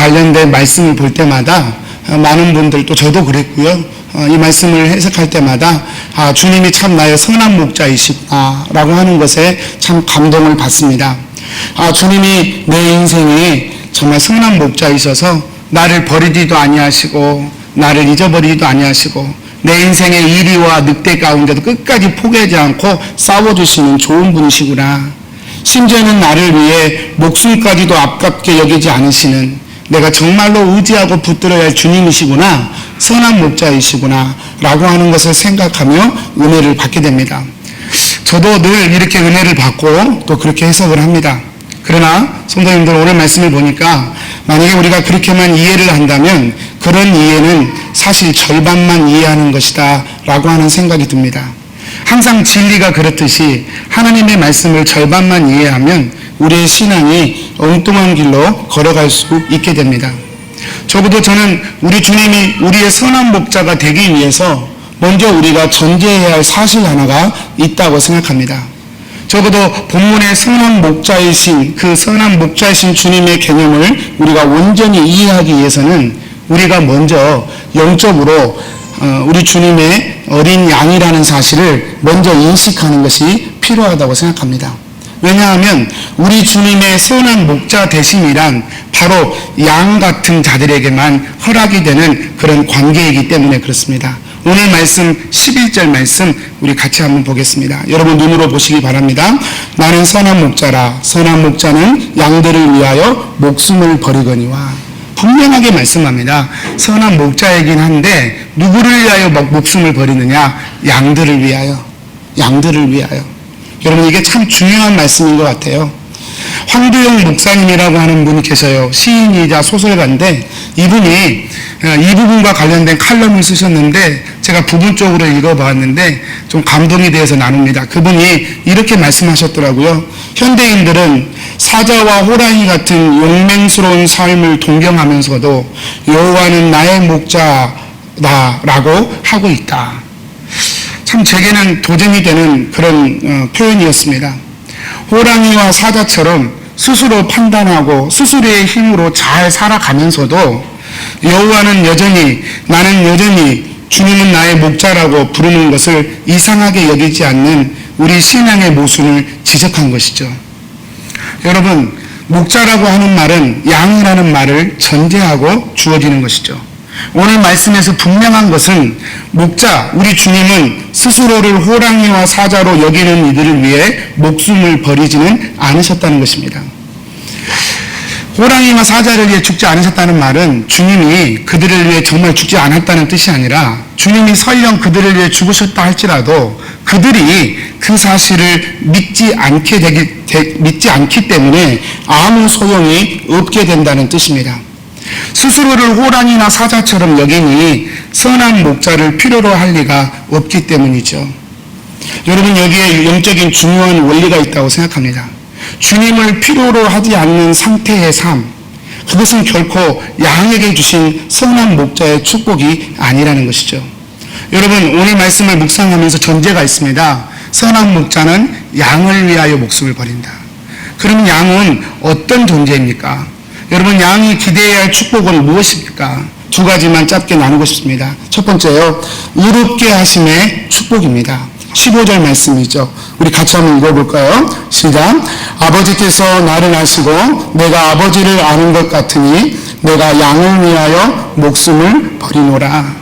관련된 말씀을 볼 때마다 많은 분들, 또 저도 그랬고요. 이 말씀을 해석할 때마다 주님이 참 나의 선한 목자이시구나 라고 하는 것에 참 감동을 받습니다. 주님이 내 인생에 정말 선한 목자이셔서 나를 버리지도 아니하시고 나를 잊어버리지도 아니하시고 내 인생의 이리와 늑대 가운데도 끝까지 포기하지 않고 싸워주시는 좋은 분이시구나. 심지어는 나를 위해 목숨까지도 아깝게 여기지 않으시는, 내가 정말로 의지하고 붙들어야 할 주님이시구나, 선한 목자이시구나 라고 하는 것을 생각하며 은혜를 받게 됩니다. 저도 늘 이렇게 은혜를 받고 또 그렇게 해석을 합니다. 그러나 성도님들, 오늘 말씀을 보니까 만약에 우리가 그렇게만 이해를 한다면 그런 이해는 사실 절반만 이해하는 것이다 라고 하는 생각이 듭니다. 항상 진리가 그렇듯이 하나님의 말씀을 절반만 이해하면 우리의 신앙이 엉뚱한 길로 걸어갈 수 있게 됩니다. 적어도 저는 우리 주님이 우리의 선한 목자가 되기 위해서 먼저 우리가 전제해야 할 사실 하나가 있다고 생각합니다. 적어도 본문의 선한 목자이신, 그 선한 목자이신 주님의 개념을 우리가 온전히 이해하기 위해서는 우리가 먼저 영적으로 우리 주님의 어린 양이라는 사실을 먼저 인식하는 것이 필요하다고 생각합니다. 왜냐하면 우리 주님의 선한 목자 되심이란 바로 양 같은 자들에게만 허락이 되는 그런 관계이기 때문에 그렇습니다. 오늘 말씀 11절 말씀 우리 같이 한번 보겠습니다. 여러분 눈으로 보시기 바랍니다. 나는 선한 목자라. 선한 목자는 양들을 위하여 목숨을 버리거니와. 분명하게 말씀합니다. 선한 목자이긴 한데 누구를 위하여 목숨을 버리느냐? 양들을 위하여. 양들을 위하여. 여러분 이게 참 중요한 말씀인 것 같아요. 황두영 목사님이라고 하는 분이 계셔요. 시인이자 소설가인데 이분이 이 부분과 관련된 칼럼을 쓰셨는데 제가 부분적으로 읽어봤는데 좀 감동이 되어서 나눕니다. 그분이 이렇게 말씀하셨더라고요. 현대인들은 사자와 호랑이 같은 용맹스러운 삶을 동경하면서도 여호와는 나의 목자다라고 하고 있다. 참 제게는 도전이 되는 그런 표현이었습니다. 호랑이와 사자처럼 스스로 판단하고 스스로의 힘으로 잘 살아가면서도 여호와는 여전히, 나는 여전히 주님은 나의 목자라고 부르는 것을 이상하게 여기지 않는 우리 신앙의 모순을 지적한 것이죠. 여러분, 목자라고 하는 말은 양이라는 말을 전제하고 주어지는 것이죠. 오늘 말씀에서 분명한 것은 목자, 우리 주님은 스스로를 호랑이와 사자로 여기는 이들을 위해 목숨을 버리지는 않으셨다는 것입니다. 호랑이와 사자를 위해 죽지 않으셨다는 말은 주님이 그들을 위해 정말 죽지 않았다는 뜻이 아니라 주님이 설령 그들을 위해 죽으셨다 할지라도 그들이 그 사실을 믿지 않기 때문에 아무 소용이 없게 된다는 뜻입니다. 스스로를 호랑이나 사자처럼 여기니 선한 목자를 필요로 할 리가 없기 때문이죠. 여러분 여기에 영적인 중요한 원리가 있다고 생각합니다. 주님을 필요로 하지 않는 상태의 삶, 그것은 결코 양에게 주신 선한 목자의 축복이 아니라는 것이죠. 여러분 오늘 말씀을 묵상하면서 전제가 있습니다. 선한 목자는 양을 위하여 목숨을 버린다. 그럼 양은 어떤 존재입니까? 여러분 양이 기대해야 할 축복은 무엇입니까? 두 가지만 짧게 나누고 싶습니다. 첫 번째요, 의롭게 하심의 축복입니다. 15절 말씀이죠. 우리 같이 한번 읽어볼까요? 시작. 아버지께서 나를 아시고 내가 아버지를 아는 것 같으니 내가 양을 위하여 목숨을 버리노라.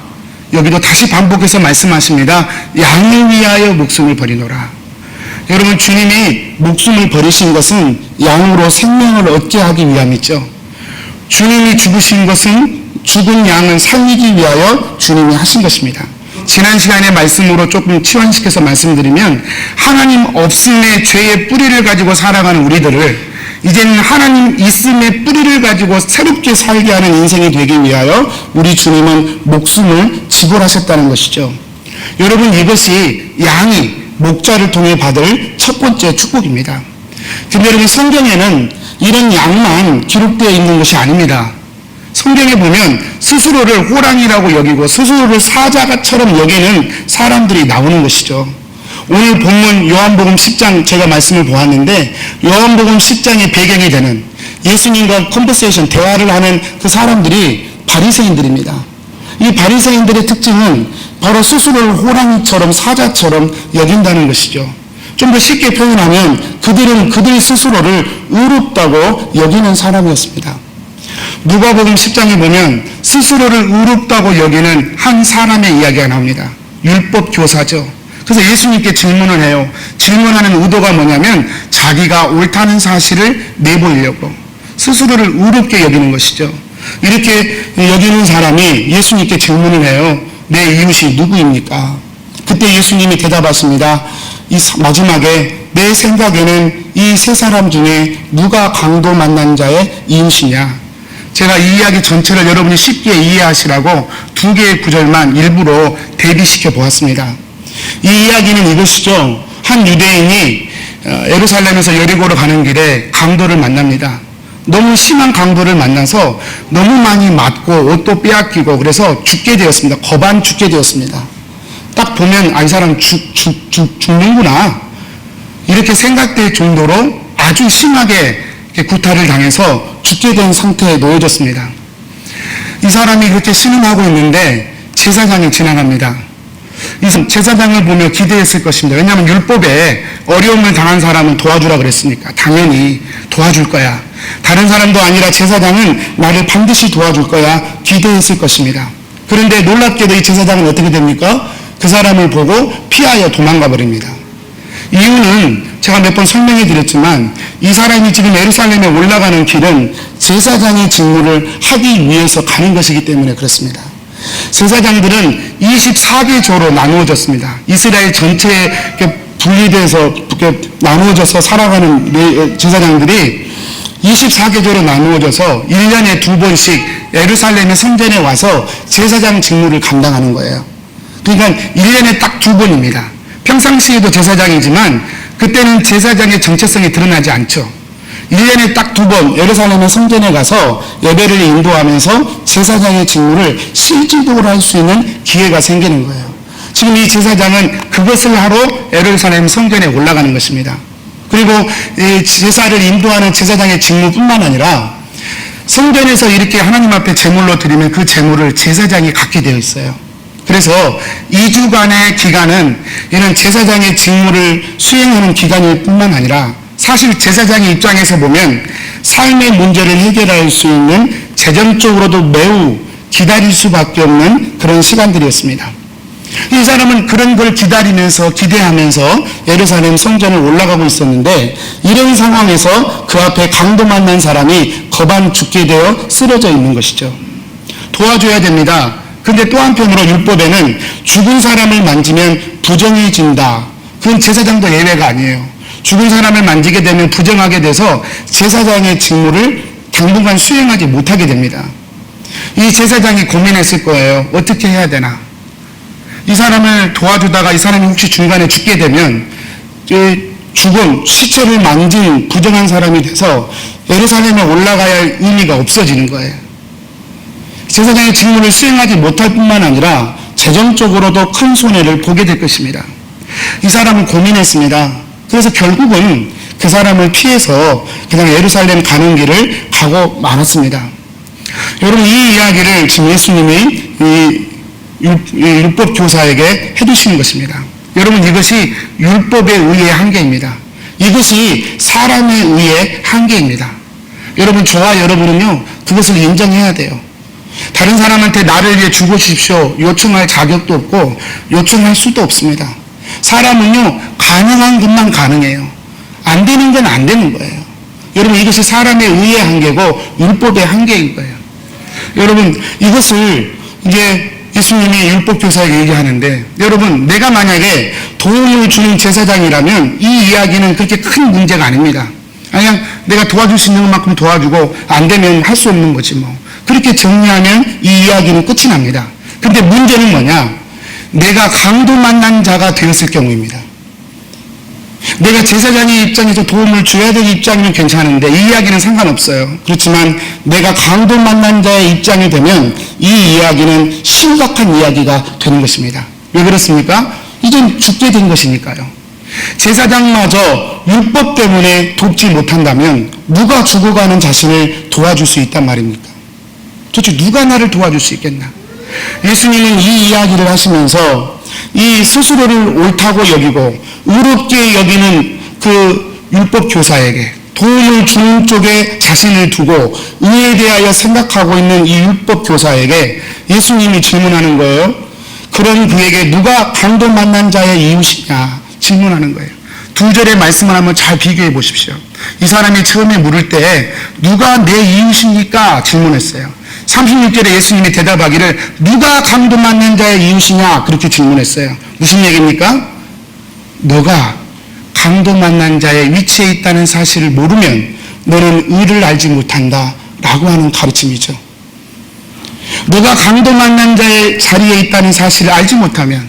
여기도 다시 반복해서 말씀하십니다. 양을 위하여 목숨을 버리노라. 여러분 주님이 목숨을 버리신 것은 양으로 생명을 얻게 하기 위함이죠. 주님이 죽으신 것은 죽은 양을 살리기 위하여 주님이 하신 것입니다. 지난 시간의 말씀으로 조금 치환시켜서 말씀드리면 하나님 없음의 죄의 뿌리를 가지고 살아가는 우리들을 이제는 하나님 있음의 뿌리를 가지고 새롭게 살게 하는 인생이 되기 위하여 우리 주님은 목숨을 지불하셨다는 것이죠. 여러분 이것이 양이 목자를 통해 받을 첫 번째 축복입니다. 근데 여러분 성경에는 이런 양만 기록되어 있는 것이 아닙니다. 성경에 보면 스스로를 호랑이라고 여기고 스스로를 사자처럼 여기는 사람들이 나오는 것이죠. 오늘 본문 요한복음 10장 제가 말씀을 보았는데 요한복음 10장의 배경이 되는 예수님과 컨버세이션, 대화를 하는 그 사람들이 바리새인들입니다. 이 바리새인들의 특징은 바로 스스로를 호랑이처럼 사자처럼 여긴다는 것이죠. 좀 더 쉽게 표현하면 그들은 그들 스스로를 의롭다고 여기는 사람이었습니다. 누가복음 10장에 보면 스스로를 의롭다고 여기는 한 사람의 이야기가 나옵니다. 율법 교사죠. 그래서 예수님께 질문을 해요. 질문하는 의도가 뭐냐면 자기가 옳다는 사실을 내보이려고 스스로를 의롭게 여기는 것이죠. 이렇게 여기는 사람이 예수님께 질문을 해요. 내 이웃이 누구입니까? 그때 예수님이 대답하십니다. 이 마지막에 내 생각에는 이 세 사람 중에 누가 강도 만난 자의 이웃이냐? 제가 이 이야기 전체를 여러분이 쉽게 이해하시라고 두 개의 구절만 일부러 대비시켜 보았습니다. 이 이야기는 이것이죠. 한 유대인이 예루살렘에서 여리고로 가는 길에 강도를 만납니다. 너무 심한 강도를 만나서 너무 많이 맞고 옷도 빼앗기고 그래서 죽게 되었습니다. 거반 죽게 되었습니다. 딱 보면 이 사람 죽는구나 이렇게 생각될 정도로 아주 심하게 구타를 당해서 죽게 된 상태에 놓여졌습니다. 이 사람이 그렇게 신음하고 있는데 제사장이 지나갑니다. 이 제사장을 보며 기대했을 것입니다. 왜냐하면 율법에 어려움을 당한 사람은 도와주라 그랬으니까 당연히 도와줄 거야. 다른 사람도 아니라 제사장은 나를 반드시 도와줄 거야 기대했을 것입니다. 그런데 놀랍게도 이 제사장은 어떻게 됩니까? 그 사람을 보고 피하여 도망가 버립니다. 이유는 제가 몇 번 설명해 드렸지만 이 사람이 지금 예루살렘에 올라가는 길은 제사장의 직무를 하기 위해서 가는 것이기 때문에 그렇습니다. 제사장들은 24개 조로 나누어졌습니다. 이스라엘 전체에 분리돼서 나누어져서 살아가는 제사장들이 24개 조로 나누어져서 1년에 2번씩 예루살렘의 성전에 와서 제사장 직무를 감당하는 거예요. 그러니까 1년에 딱 2번입니다. 평상시에도 제사장이지만 그때는 제사장의 정체성이 드러나지 않죠. 1년에 딱 2번 예루살렘의 성전에 가서 예배를 인도하면서 제사장의 직무를 실질적으로 할 수 있는 기회가 생기는 거예요. 지금 이 제사장은 그것을 하러 예루살렘 성전에 올라가는 것입니다. 그리고 이 제사를 인도하는 제사장의 직무뿐만 아니라 성전에서 이렇게 하나님 앞에 제물로 드리면 그 제물을 제사장이 갖게 되어 있어요. 그래서 2주간의 기간은 이는 제사장의 직무를 수행하는 기간일 뿐만 아니라 사실 제사장의 입장에서 보면 삶의 문제를 해결할 수 있는 재정적으로도 매우 기다릴 수밖에 없는 그런 시간들이었습니다. 이 사람은 그런 걸 기다리면서 기대하면서 예루살렘 성전을 올라가고 있었는데 이런 상황에서 그 앞에 강도 만난 사람이 거반 죽게 되어 쓰러져 있는 것이죠. 도와줘야 됩니다. 근데 또 한편으로 율법에는 죽은 사람을 만지면 부정해진다. 그건 제사장도 예외가 아니에요. 죽은 사람을 만지게 되면 부정하게 돼서 제사장의 직무를 당분간 수행하지 못하게 됩니다. 이 제사장이 고민했을 거예요. 어떻게 해야 되나? 이 사람을 도와주다가 이 사람이 혹시 중간에 죽게 되면 죽은 시체를 만진 부정한 사람이 돼서 예루살렘에 올라가야 할 의미가 없어지는 거예요. 제사장의 직무를 수행하지 못할 뿐만 아니라 재정적으로도 큰 손해를 보게 될 것입니다. 이 사람은 고민했습니다. 그래서 결국은 그 사람을 피해서 그냥 예루살렘 가는 길을 가고 말았습니다. 여러분 이 이야기를 지금 예수님이 이 율법 교사에게 해주시는 것입니다. 여러분 이것이 율법의 의의 한계입니다. 이것이 사람의 의의 한계입니다. 여러분 저와 여러분은요 그것을 인정해야 돼요. 다른 사람한테 나를 위해 죽으십시오 요청할 자격도 없고 요청할 수도 없습니다. 사람은요 가능한 것만 가능해요. 안 되는 건 안 되는 거예요. 여러분 이것이 사람의 의의 한계고 율법의 한계인 거예요. 여러분 이것을 이제 예수님이 율법교사에게 얘기하는데 여러분 내가 만약에 도움을 주는 제사장이라면 이 이야기는 그렇게 큰 문제가 아닙니다. 그냥 내가 도와줄 수 있는 것만큼 도와주고 안 되면 할 수 없는 거지 뭐. 그렇게 정리하면 이 이야기는 끝이 납니다. 근데 문제는 뭐냐? 내가 강도 만난 자가 되었을 경우입니다. 내가 제사장의 입장에서 도움을 줘야 될 입장이면 괜찮은데 이 이야기는 상관없어요. 그렇지만 내가 강도 만난 자의 입장이 되면 이 이야기는 심각한 이야기가 되는 것입니다. 왜 그렇습니까? 이젠 죽게 된 것이니까요. 제사장마저 율법 때문에 돕지 못한다면 누가 죽어가는 자신을 도와줄 수 있단 말입니까? 도대체 누가 나를 도와줄 수 있겠나? 예수님은 이 이야기를 하시면서 이 스스로를 옳다고 여기고 의롭게 여기는 그 율법 교사에게, 도움을 주는 쪽에 자신을 두고 의에 대하여 생각하고 있는 이 율법 교사에게 예수님이 질문하는 거예요. 그런 그에게 누가 강도 만난 자의 이웃이냐 질문하는 거예요. 2절의 말씀을 한번 잘 비교해 보십시오. 이 사람이 처음에 물을 때 누가 내 이웃입니까? 질문했어요. 36절에 예수님이 대답하기를 누가 강도 만난 자의 이웃이냐 그렇게 질문했어요. 무슨 얘기입니까? 너가 강도 만난 자의 위치에 있다는 사실을 모르면 너는 의를 알지 못한다 라고 하는 가르침이죠. 너가 강도 만난 자의 자리에 있다는 사실을 알지 못하면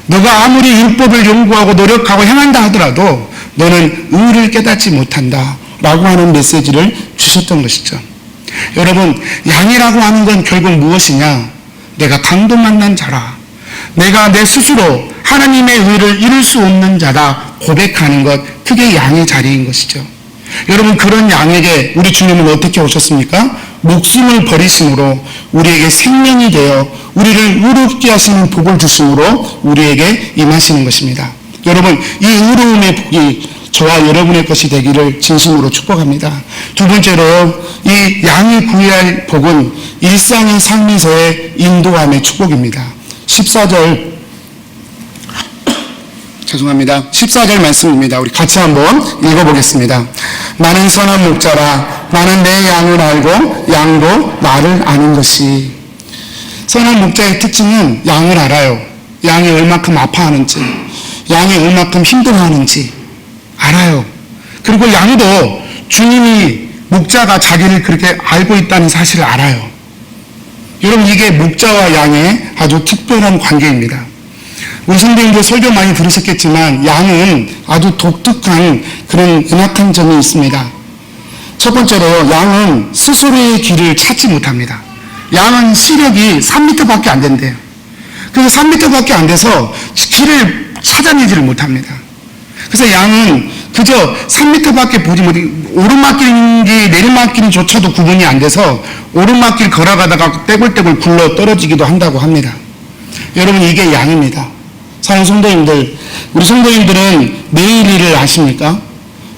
너가 아무리 율법을 연구하고 노력하고 행한다 하더라도 너는 의를 깨닫지 못한다 라고 하는 메시지를 주셨던 것이죠. 여러분, 양이라고 하는 건 결국 무엇이냐? 내가 강도 만난 자라, 내가 내 스스로 하나님의 의를 이룰 수 없는 자다 고백하는 것, 그게 양의 자리인 것이죠. 여러분, 그런 양에게 우리 주님은 어떻게 오셨습니까? 목숨을 버리심으로 우리에게 생명이 되어 우리를 의롭게 하시는 복을 주심으로 우리에게 임하시는 것입니다. 여러분, 이 의로움의 복이 저와 여러분의 것이 되기를 진심으로 축복합니다. 두 번째로 이 양이 구해할 복은 일상의 삶에서의 인도함의 축복입니다. 14절 죄송합니다. 14절 말씀입니다. 우리 같이 한번 읽어보겠습니다. 나는 선한 목자라, 나는 내 양을 알고 양도 나를 아는 것이. 선한 목자의 특징은 양을 알아요. 양이 얼마큼 아파하는지, 양이 얼마큼 힘들어하는지 알아요. 그리고 양도 주님이 목자가 자기를 그렇게 알고 있다는 사실을 알아요. 여러분, 이게 목자와 양의 아주 특별한 관계입니다. 우리 선생님들 설교 많이 들으셨겠지만 양은 아주 독특한 그런 은약한 점이 있습니다. 첫 번째로 양은 스스로의 길을 찾지 못합니다. 양은 시력이 3m밖에 안 된대요. 그래서 3m밖에 안 돼서 길을 찾아내지를 못합니다. 그래서 양은 그저 3m밖에 보지 못해, 오르막길인지 내리막길인조차도 구분이 안 돼서 오르막길 걸어가다가 떼굴떼굴 굴러 떨어지기도 한다고 합니다. 여러분, 이게 양입니다. 사랑하는 성도님들, 우리 성도님들은 내일 일을 아십니까?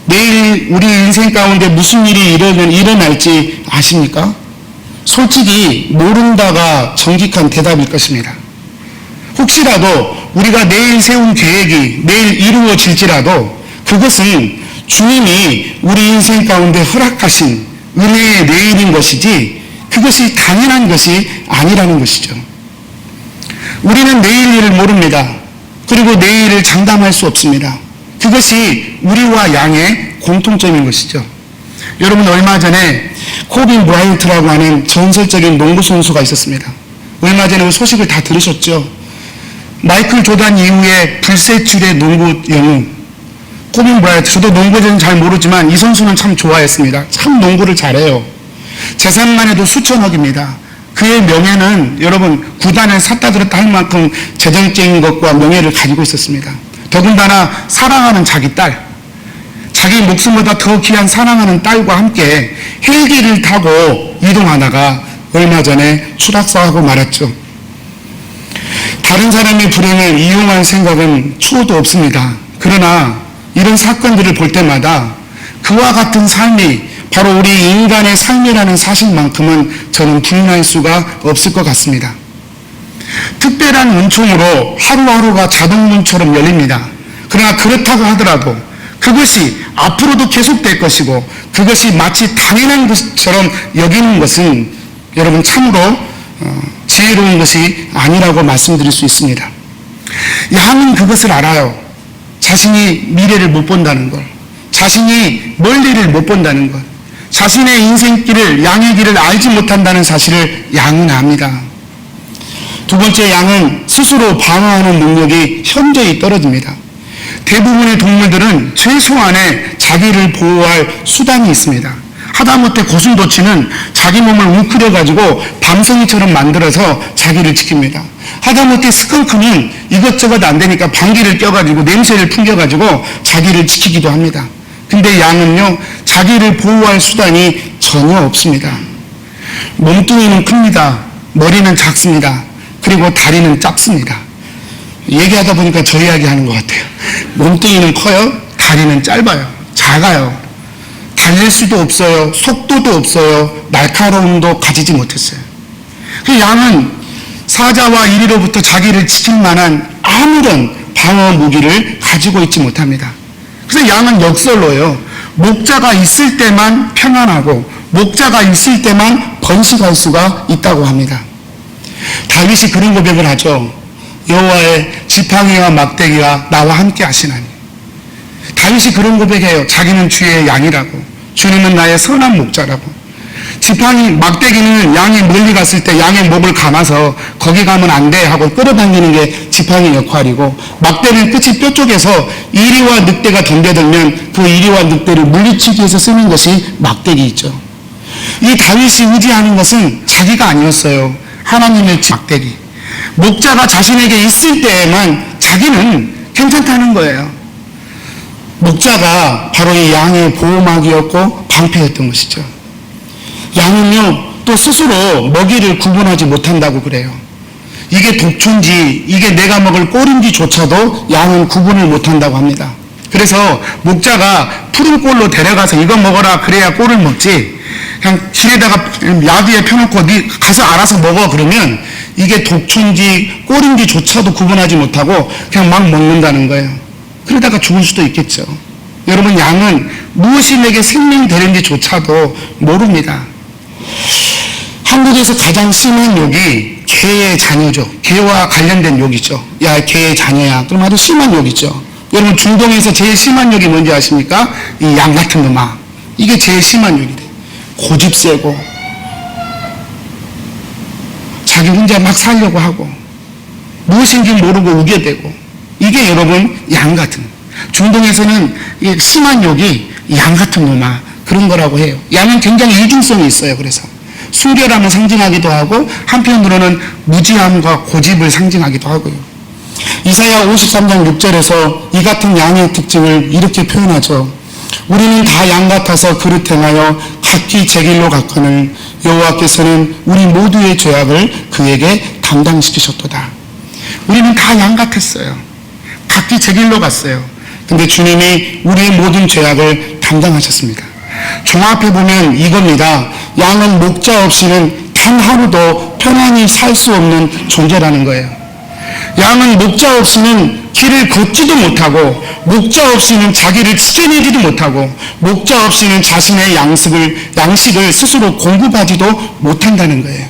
내일 우리 인생 가운데 무슨 일이 일어날지 아십니까? 솔직히 모른다가 정직한 대답일 것입니다. 혹시라도 우리가 내일 세운 계획이 내일 이루어질지라도 그것은 주님이 우리 인생 가운데 허락하신 은혜의 내일인 것이지 그것이 당연한 것이 아니라는 것이죠. 우리는 내일 일을 모릅니다. 그리고 내일을 장담할 수 없습니다. 그것이 우리와 양의 공통점인 것이죠. 여러분, 얼마 전에 코비 브라이언트라고 하는 전설적인 농구 선수가 있었습니다. 얼마 전에 그 소식을 다 들으셨죠? 마이클 조단 이후에 불세출의 농구 영웅 코비 브라이언트. 저도 농구는 잘 모르지만 이 선수는 참 좋아했습니다. 참 농구를 잘해요. 재산만 해도 수천억입니다. 그의 명예는 여러분 구단을 샀다 들었다 할 만큼 재정적인 것과 명예를 가지고 있었습니다. 더군다나 사랑하는 자기 딸, 자기 목숨보다 더 귀한 사랑하는 딸과 함께 헬기를 타고 이동하다가 얼마 전에 추락사하고 말았죠. 다른 사람의 불행을 이용할 생각은 추호도 없습니다. 그러나 이런 사건들을 볼 때마다 그와 같은 삶이 바로 우리 인간의 삶이라는 사실만큼은 저는 부인할 수가 없을 것 같습니다. 특별한 은총으로 하루하루가 자동문처럼 열립니다. 그러나 그렇다고 하더라도 그것이 앞으로도 계속될 것이고 그것이 마치 당연한 것처럼 여기는 것은 여러분 참으로 지혜로운 것이 아니라고 말씀드릴 수 있습니다. 양은 그것을 알아요. 자신이 미래를 못 본다는 걸, 자신이 멀리를 못 본다는 것, 자신의 인생길을, 양의 길을 알지 못한다는 사실을 양은 압니다. 두 번째, 양은 스스로 방어하는 능력이 현저히 떨어집니다. 대부분의 동물들은 최소한의 자기를 보호할 수단이 있습니다. 하다못해 고슴도치는 자기 몸을 웅크려가지고 밤송이처럼 만들어서 자기를 지킵니다. 하다못해 스컹크는 이것저것 안 되니까 방귀를 껴가지고 냄새를 풍겨가지고 자기를 지키기도 합니다. 근데 양은요, 자기를 보호할 수단이 전혀 없습니다. 몸뚱이는 큽니다. 머리는 작습니다. 그리고 다리는 짧습니다. 얘기하다 보니까 저 이야기 하는 것 같아요. 몸뚱이는 커요. 다리는 짧아요. 작아요. 달릴 수도 없어요. 속도도 없어요. 날카로움도 가지지 못했어요. 그 양은 사자와 이리로부터 자기를 지킬 만한 아무런 방어 무기를 가지고 있지 못합니다. 그래서 양은 역설로요. 목자가 있을 때만 평안하고 목자가 있을 때만 번식할 수가 있다고 합니다. 다윗이 그런 고백을 하죠. 여호와의 지팡이와 막대기가 나와 함께 하시나니. 다윗이 그런 고백해요. 자기는 주의 양이라고. 주님은 나의 선한 목자라고. 지팡이, 막대기는 양이 멀리 갔을 때 양의 목을 감아서 거기 가면 안 돼 하고 끌어당기는 게 지팡이 역할이고, 막대는 끝이 뼈 쪽에서 이리와 늑대가 덤벼들면 그 이리와 늑대를 물리치기 위해서 쓰는 것이 막대기 있죠. 이 다윗이 의지하는 것은 자기가 아니었어요. 하나님의 막대기. 목자가 자신에게 있을 때에만 자기는 괜찮다는 거예요. 목자가 바로 이 양의 보호막이었고 방패였던 것이죠. 양은요, 또 스스로 먹이를 구분하지 못한다고 그래요. 이게 독초인지 이게 내가 먹을 꼴인지조차도 양은 구분을 못한다고 합니다. 그래서 목자가 푸른 꼴로 데려가서 이거 먹어라 그래야 꼴을 먹지, 그냥 길에다가 야두에 펴놓고 네 가서 알아서 먹어 그러면 이게 독초인지 꼴인지조차도 구분하지 못하고 그냥 막 먹는다는 거예요. 그러다가 죽을 수도 있겠죠. 여러분, 양은 무엇이 내게 생명이 되는지조차도 모릅니다. 한국에서 가장 심한 욕이 개의 자녀죠. 개와 관련된 욕이죠. 야, 개의 자녀야. 그럼 아주 심한 욕이죠. 여러분, 중동에서 제일 심한 욕이 뭔지 아십니까? 이 양 같은 놈아. 이게 제일 심한 욕이래. 고집 세고 자기 혼자 막 살려고 하고 무엇인지 모르고 우겨대고, 이게 여러분 양 같은, 중동에서는 이 심한 욕이 양 같은 놈아 그런 거라고 해요. 양은 굉장히 이중성이 있어요. 그래서 순결함을 상징하기도 하고 한편으로는 무지함과 고집을 상징하기도 하고요. 이사야 53장 6절에서 이 같은 양의 특징을 이렇게 표현하죠. 우리는 다 양 같아서 그릇 행하여 각기 제 길로 갔거늘 여호와께서는 우리 모두의 죄악을 그에게 담당시키셨도다. 우리는 다 양 같았어요. 각기 제 길로 갔어요. 근데 주님이 우리의 모든 죄악을 담당하셨습니다. 종합해 보면 이겁니다. 양은 목자 없이는 단 하루도 편안히 살 수 없는 존재라는 거예요. 양은 목자 없이는 길을 걷지도 못하고, 목자 없이는 자기를 지켜내지도 못하고, 목자 없이는 자신의 양식을 스스로 공급하지도 못한다는 거예요.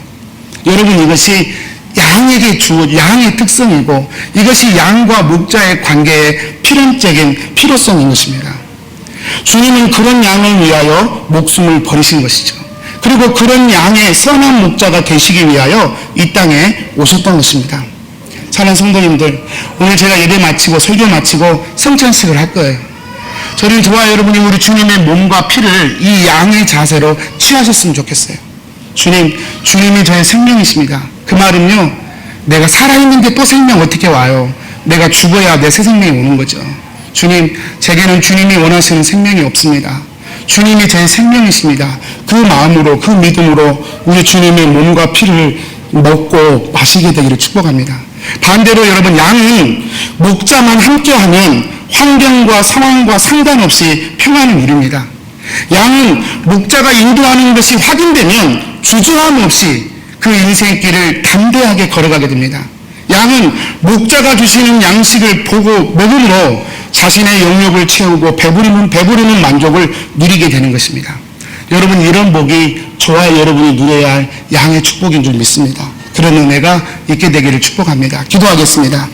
여러분, 이것이 양에게 주어진 양의 특성이고, 이것이 양과 목자의 관계의 필연적인 필요성인 것입니다. 주님은 그런 양을 위하여 목숨을 버리신 것이죠. 그리고 그런 양의 선한 목자가 되시기 위하여 이 땅에 오셨던 것입니다. 사랑하는 성도님들, 오늘 제가 예배 마치고 설교 마치고 성찬식을 할 거예요. 저는 저와 여러분이 우리 주님의 몸과 피를 이 양의 자세로 취하셨으면 좋겠어요. 주님이 저의 생명이십니다. 그 말은요, 내가 살아있는데 또 생명 어떻게 와요? 내가 죽어야 내 새 생명이 오는 거죠. 주님, 제게는 주님이 원하시는 생명이 없습니다. 주님이 제 생명이십니다. 그 마음으로, 그 믿음으로 우리 주님의 몸과 피를 먹고 마시게 되기를 축복합니다. 반대로 여러분, 양은 목자만 함께하면 환경과 상황과 상관없이 평안을 이룹니다. 양은 목자가 인도하는 것이 확인되면 주저함 없이 그 인생길을 담대하게 걸어가게 됩니다. 양은 목자가 주시는 양식을 보고 먹음으로 자신의 영역을 채우고 배부르는 만족을 누리게 되는 것입니다. 여러분, 이런 복이 저와 여러분이 누려야 할 양의 축복인 줄 믿습니다. 그런 은혜가 있게 되기를 축복합니다. 기도하겠습니다.